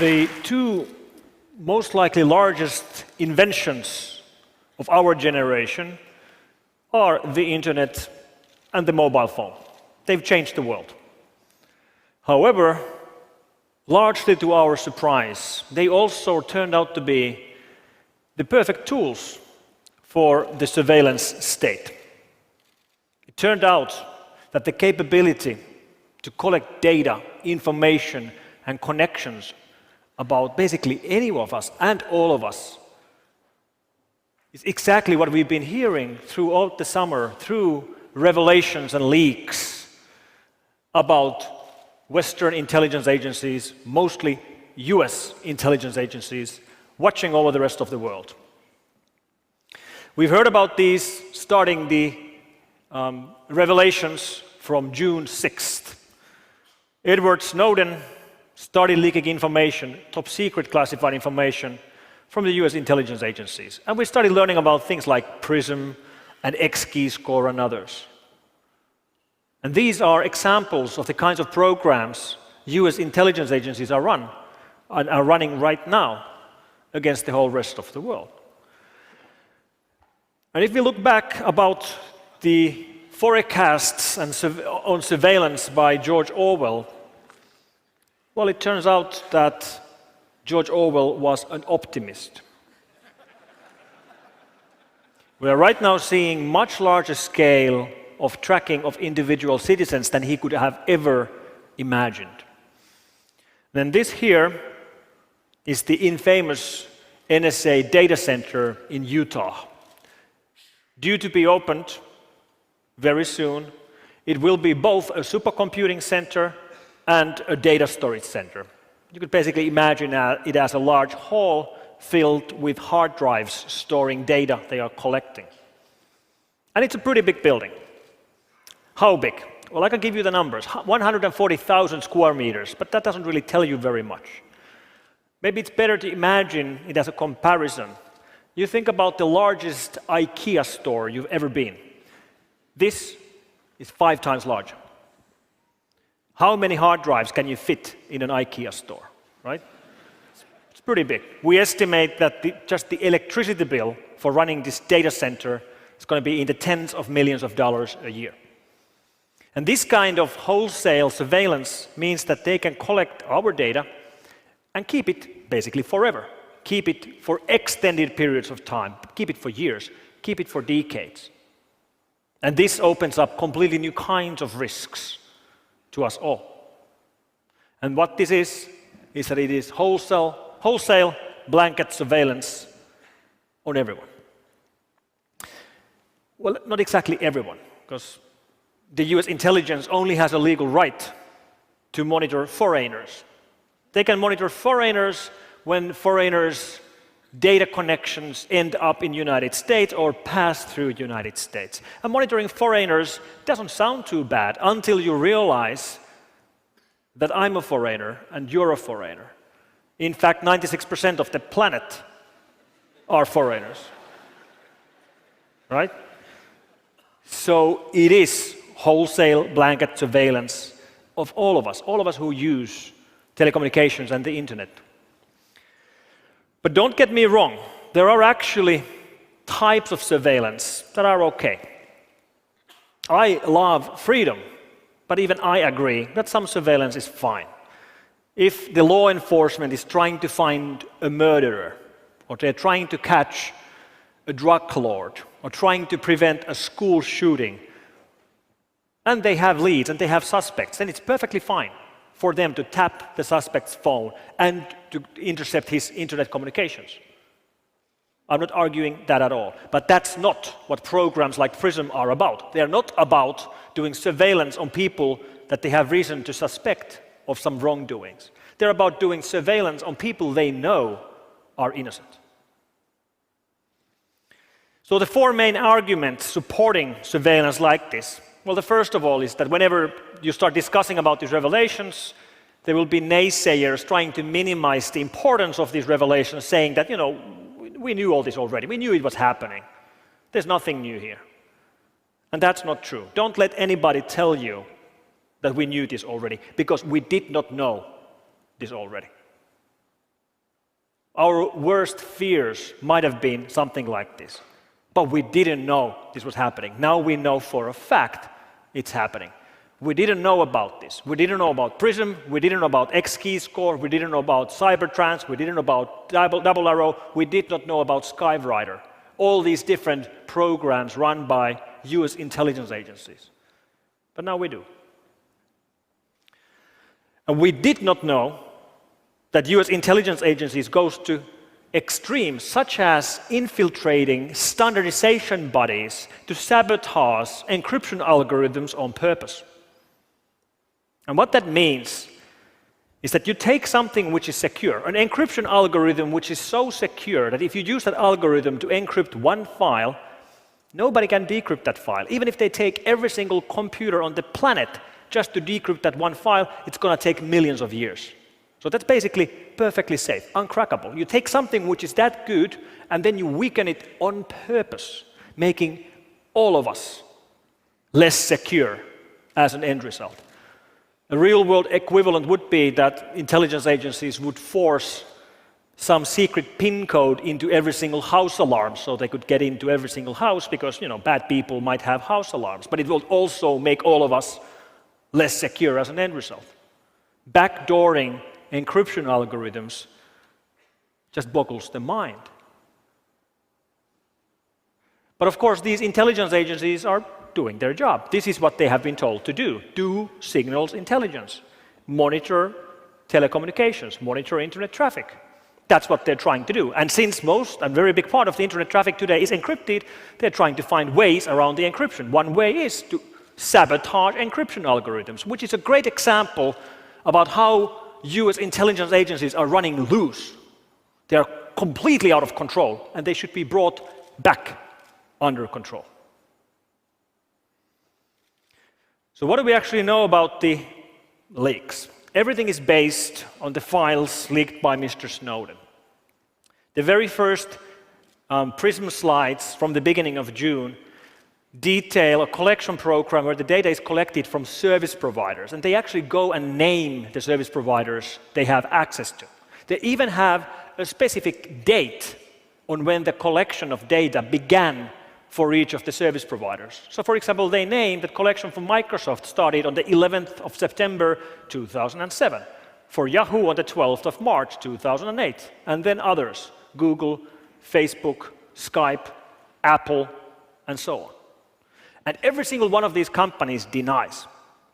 The two most likely largest inventions of our generation are the internet and the mobile phone. They've changed the world. However, largely to our surprise, they also turned out to be the perfect tools for the surveillance state. It turned out that the capability to collect data, information, and connections about basically any of us and all of us is exactly what we've been hearing throughout the summer through revelations and leaks about Western intelligence agencies, mostly US intelligence agencies, watching over the rest of the world. We've heard about these starting the revelations from June 6th. Edward Snowden started leaking information, top secret classified information, from the US intelligence agencies. And we started learning about things like PRISM and X-Keyscore and others. And these are examples of the kinds of programs US intelligence agencies are running right now against the whole rest of the world. And if we look back about the forecasts on surveillance by George Orwell, well, it turns out that George Orwell was an optimist. We are right now seeing much larger scale of tracking of individual citizens than he could have ever imagined. Then this here is the infamous NSA data center in Utah. Due to be opened very soon, it will be both a supercomputing center and a data storage center. You could basically imagine it as a large hall filled with hard drives storing data they are collecting. And it's a pretty big building. How big? Well, I can give you the numbers. 140,000 square meters, but that doesn't really tell you very much. Maybe it's better to imagine it as a comparison. You think about the largest IKEA store you've ever been. This is 5 times larger. How many hard drives can you fit in an IKEA store, right? It's pretty big. We estimate that just the electricity bill for running this data center is going to be in the tens of millions of dollars a year. And this kind of wholesale surveillance means that they can collect our data and keep it basically forever. Keep it for extended periods of time. Keep it for years. Keep it for decades. And this opens up completely new kinds of risks to us all. And what this is that it is wholesale blanket surveillance on everyone. Well, not exactly everyone, because the US intelligence only has a legal right to monitor foreigners. They can monitor foreigners when foreigners' data connections end up in the United States or pass through the United States. And monitoring foreigners doesn't sound too bad until you realize that I'm a foreigner and you're a foreigner. In fact, 96% of the planet are foreigners. Right? So it is wholesale blanket surveillance of all of us who use telecommunications and the internet. But don't get me wrong, there are actually types of surveillance that are okay. I love freedom, but even I agree that some surveillance is fine. If the law enforcement is trying to find a murderer, or they're trying to catch a drug lord, or trying to prevent a school shooting, and they have leads and they have suspects, then it's perfectly fine for them to tap the suspect's phone and to intercept his internet communications. I'm not arguing that at all. But that's not what programs like PRISM are about. They are not about doing surveillance on people that they have reason to suspect of some wrongdoings. They're about doing surveillance on people they know are innocent. So the 4 main arguments supporting surveillance like this. Well, the first of all is that whenever you start discussing about these revelations, there will be naysayers trying to minimize the importance of these revelations, saying that, we knew all this already. We knew it was happening. There's nothing new here. And that's not true. Don't let anybody tell you that we knew this already, because we did not know this already. our worst fears might have been something like this. But we didn't know this was happening. Now we know for a fact it's happening. We didn't know about this. We didn't know about PRISM. We didn't know about X-keyscore. We didn't know about Cybertrans. We didn't know about Double Arrow. We did not know about Skyrider. All these different programs run by US intelligence agencies. But now we do. And we did not know that US intelligence agencies goes to extremes such as infiltrating standardization bodies to sabotage encryption algorithms on purpose. And what that means is that you take something which is secure, an encryption algorithm which is so secure that if you use that algorithm to encrypt one file, nobody can decrypt that file. Even if they take every single computer on the planet just to decrypt that one file, it's going to take millions of years. So that's basically perfectly safe, uncrackable. You take something which is that good and then you weaken it on purpose, making all of us less secure as an end result. A real-world equivalent would be that intelligence agencies would force some secret PIN code into every single house alarm so they could get into every single house because, bad people might have house alarms. But it will also make all of us less secure as an end result. Backdooring encryption algorithms just boggles the mind. But of course, these intelligence agencies are doing their job. This is what they have been told to do. Do signals intelligence. Monitor telecommunications. Monitor internet traffic. That's what they're trying to do. And since most and very big part of the internet traffic today is encrypted, they're trying to find ways around the encryption. One way is to sabotage encryption algorithms, which is a great example about how US intelligence agencies are running loose. They are completely out of control, and they should be brought back under control. So what do we actually know about the leaks? Everything is based on the files leaked by Mr. Snowden. The very first PRISM slides from the beginning of June detail a collection program where the data is collected from service providers, and they actually go and name the service providers they have access to. They even have a specific date on when the collection of data began for each of the service providers. So for example, they named that collection from Microsoft started on the 11th of September 2007, for Yahoo on the 12th of March 2008, and then others, Google, Facebook, Skype, Apple, and so on. And every single one of these companies denies.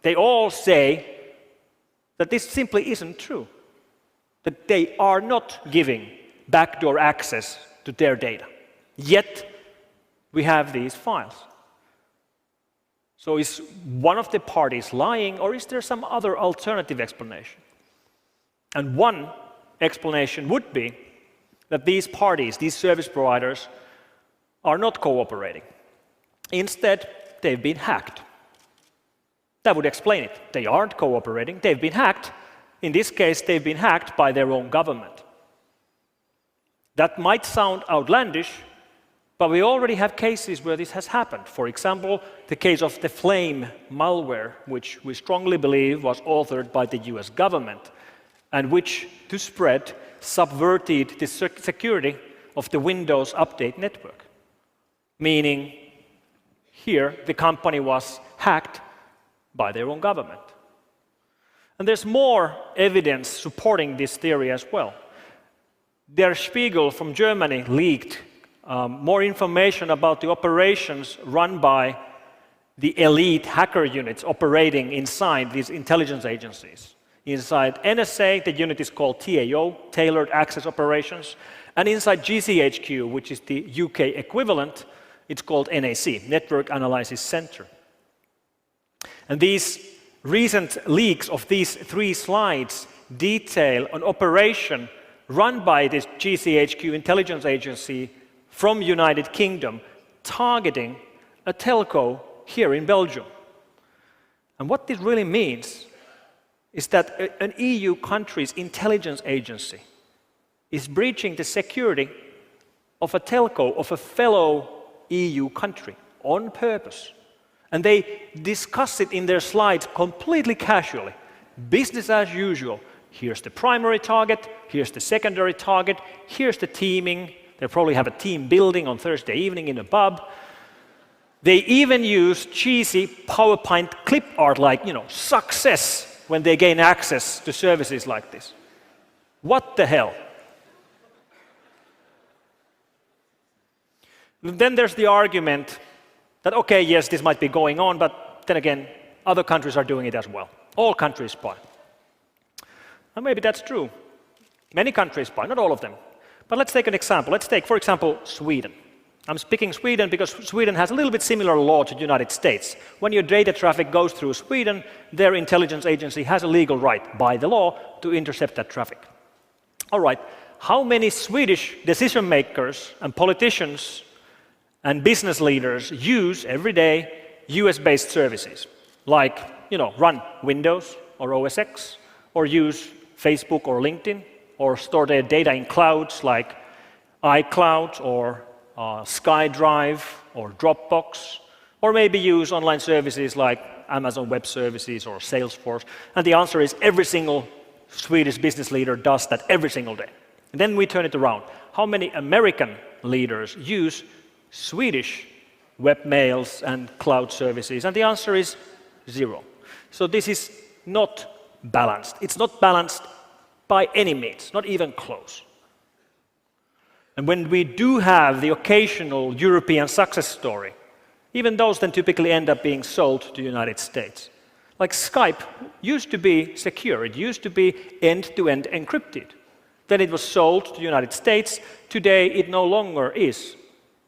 They all say that this simply isn't true, that they are not giving backdoor access to their data. Yet, we have these files. So is one of the parties lying, or is there some other alternative explanation? And one explanation would be that these parties, these service providers, are not cooperating. Instead, they've been hacked. That would explain it. They aren't cooperating, they've been hacked. In this case, they've been hacked by their own government. That might sound outlandish, but we already have cases where this has happened. For example, the case of the Flame malware, which we strongly believe was authored by the US government, and which, to spread, subverted the security of the Windows Update network. Meaning, here, the company was hacked by their own government. And there's more evidence supporting this theory as well. Der Spiegel from Germany leaked more information about the operations run by the elite hacker units operating inside these intelligence agencies. Inside NSA, the unit is called TAO, Tailored Access Operations, and inside GCHQ, which is the UK equivalent, it's called NAC, Network Analysis Center. And these recent leaks of these 3 slides detail an operation run by this GCHQ intelligence agency from United Kingdom targeting a telco here in Belgium. And what this really means is that an EU country's intelligence agency is breaching the security of a telco of a fellow EU country on purpose. And they discuss it in their slides completely casually. Business as usual. Here's the primary target, here's the secondary target, here's the teaming. They probably have a team building on Thursday evening in a pub. They even use cheesy PowerPoint clip art like, success when they gain access to services like this. What the hell? Then there's the argument that, okay, yes, this might be going on, but then again, other countries are doing it as well. All countries spy. And maybe that's true. Many countries spy, not all of them. But let's take an example. Let's take, for example, Sweden. I'm picking Sweden because Sweden has a little bit similar law to the United States. When your data traffic goes through Sweden, their intelligence agency has a legal right by the law to intercept that traffic. All right, how many Swedish decision makers and politicians and business leaders use every day US-based services, like, run Windows or OS X, or use Facebook or LinkedIn, or store their data in clouds like iCloud or SkyDrive or Dropbox, or maybe use online services like Amazon Web Services or Salesforce? And the answer is every single Swedish business leader does that every single day. And then we turn it around. How many American leaders use Swedish webmails and cloud services? And the answer is 0. So this is not balanced. It's not balanced by any means, not even close. And when we do have the occasional European success story, even those then typically end up being sold to the United States. Like Skype used to be secure. It used to be end-to-end encrypted. Then it was sold to the United States. Today, it no longer is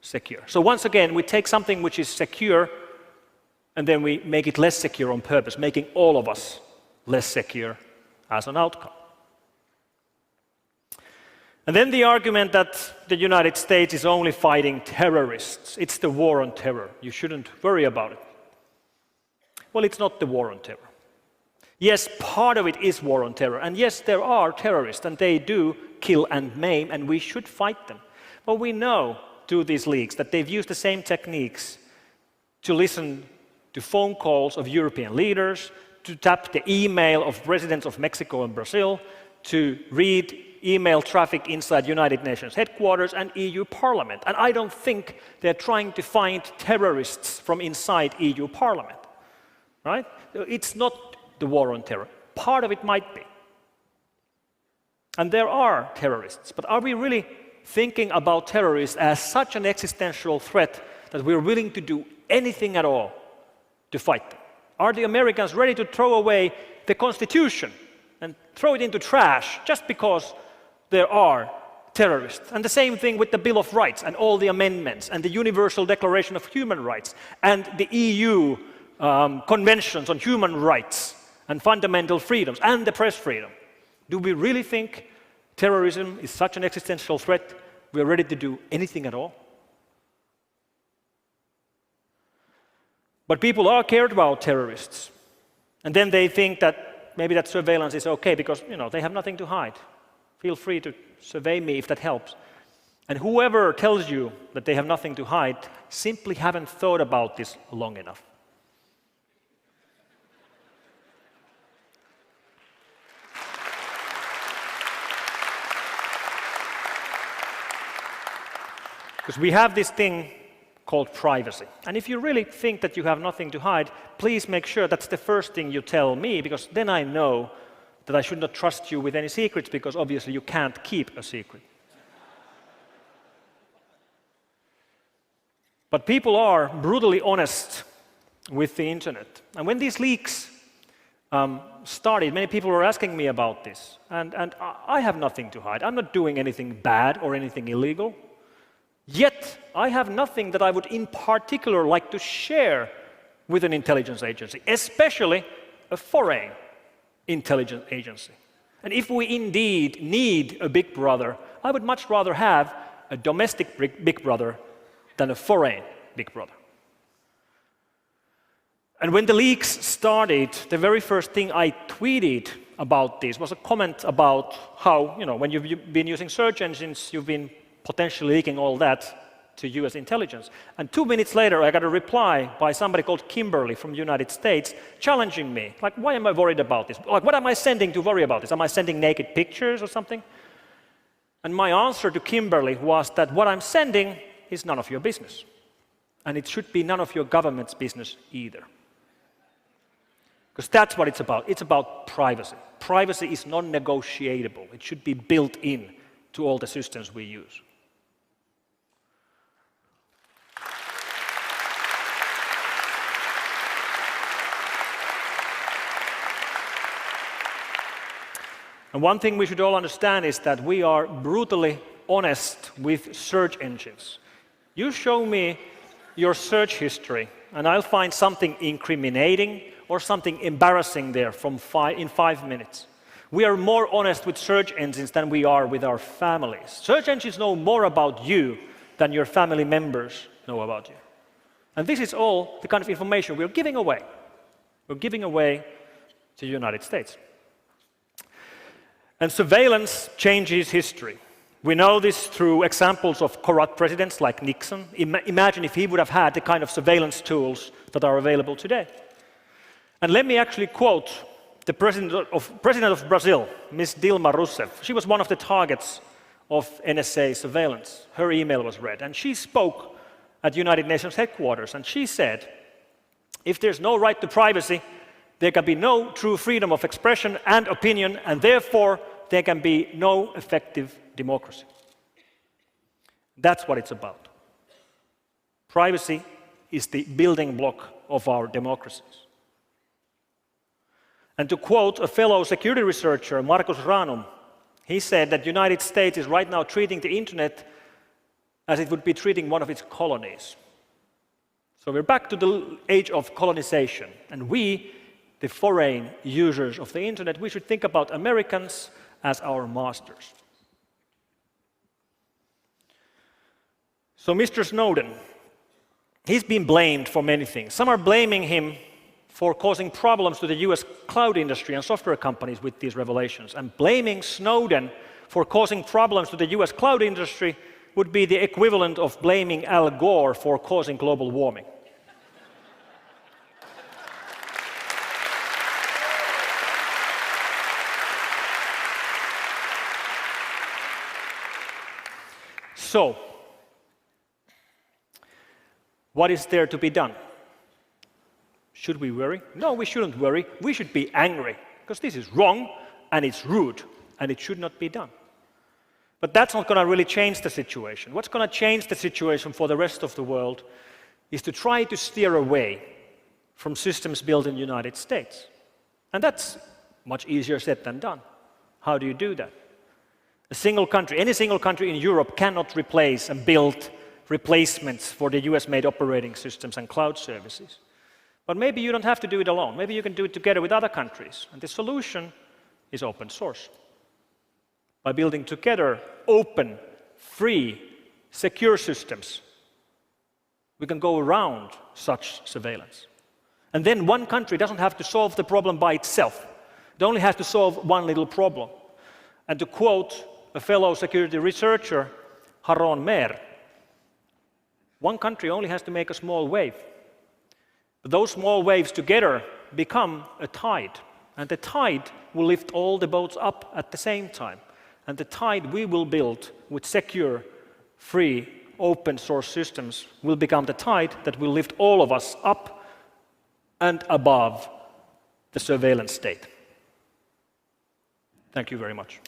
secure. So once again, we take something which is secure and then we make it less secure on purpose, making all of us less secure as an outcome. And then the argument that the United States is only fighting terrorists. It's the war on terror. You shouldn't worry about it. Well, it's not the war on terror. Yes, part of it is war on terror. And yes, there are terrorists, and they do kill and maim, and we should fight them. But we know through these leaks that they've used the same techniques to listen to phone calls of European leaders, to tap the email of presidents of Mexico and Brazil, to read email traffic inside United Nations headquarters and EU Parliament. And I don't think they're trying to find terrorists from inside EU Parliament. Right? It's not the war on terror. Part of it might be. And there are terrorists. But are we really thinking about terrorists as such an existential threat that we're willing to do anything at all to fight them? Are the Americans ready to throw away the Constitution and throw it into trash just because there are terrorists? And the same thing with the Bill of Rights and all the amendments and the Universal Declaration of Human Rights and the EU conventions on human rights and fundamental freedoms and the press freedom. Do we really think terrorism is such an existential threat we're ready to do anything at all? But people are cared about terrorists. And then they think that maybe that surveillance is okay because, they have nothing to hide. Feel free to survey me if that helps. And whoever tells you that they have nothing to hide simply haven't thought about this long enough. Because we have this thing called privacy. And if you really think that you have nothing to hide, please make sure that's the first thing you tell me, because then I know that I should not trust you with any secrets, because obviously you can't keep a secret. But people are brutally honest with the internet. And when these leaks started, many people were asking me about this. And I have nothing to hide. I'm not doing anything bad or anything illegal. Yet, I have nothing that I would in particular like to share with an intelligence agency, especially a foreign intelligence agency. And if we indeed need a big brother, I would much rather have a domestic big brother than a foreign big brother. And when the leaks started, the very first thing I tweeted about this was a comment about how, when you've been using search engines, you've been potentially leaking all that to US intelligence. And 2 minutes later, I got a reply by somebody called Kimberly from the United States challenging me. Like, why am I worried about this? Like, what am I sending to worry about this? Am I sending naked pictures or something? And my answer to Kimberly was that what I'm sending is none of your business. And it should be none of your government's business either. Because that's what it's about. It's about privacy. Privacy is non-negotiable. It should be built in to all the systems we use. And one thing we should all understand is that we are brutally honest with search engines. You show me your search history, and I'll find something incriminating or something embarrassing there in 5 minutes. We are more honest with search engines than we are with our families. Search engines know more about you than your family members know about you. And this is all the kind of information we're giving away. We're giving away to the United States. And surveillance changes history. We know this through examples of corrupt presidents like Nixon. Imagine if he would have had the kind of surveillance tools that are available today. And let me actually quote the President of Brazil, Ms. Dilma Rousseff. She was one of the targets of NSA surveillance. Her email was read, and she spoke at United Nations headquarters, and she said, if there's no right to privacy, there can be no true freedom of expression and opinion, and therefore there can be no effective democracy. That's what it's about. Privacy is the building block of our democracies. And to quote a fellow security researcher, Markus Ranum, he said that the United States is right now treating the internet as it would be treating one of its colonies. So we're back to the age of colonization, and we, the foreign users of the internet, we should think about Americans as our masters. So Mr. Snowden, he's been blamed for many things. Some are blaming him for causing problems to the US cloud industry and software companies with these revelations. And blaming Snowden for causing problems to the US cloud industry would be the equivalent of blaming Al Gore for causing global warming. So, what is there to be done? Should we worry? No, we shouldn't worry. We should be angry, because this is wrong, and it's rude, and it should not be done. But that's not going to really change the situation. What's going to change the situation for the rest of the world is to try to steer away from systems built in the United States. And that's much easier said than done. How do you do that? A single country, any single country in Europe cannot replace and build replacements for the US-made operating systems and cloud services. But maybe you don't have to do it alone. Maybe you can do it together with other countries. And the solution is open source. By building together open, free, secure systems, we can go around such surveillance. And then one country doesn't have to solve the problem by itself. It only has to solve one little problem. And to quote a fellow security researcher, Haron Mer, one country only has to make a small wave. But those small waves together become a tide. And the tide will lift all the boats up at the same time. And the tide we will build with secure, free, open source systems will become the tide that will lift all of us up and above the surveillance state. Thank you very much.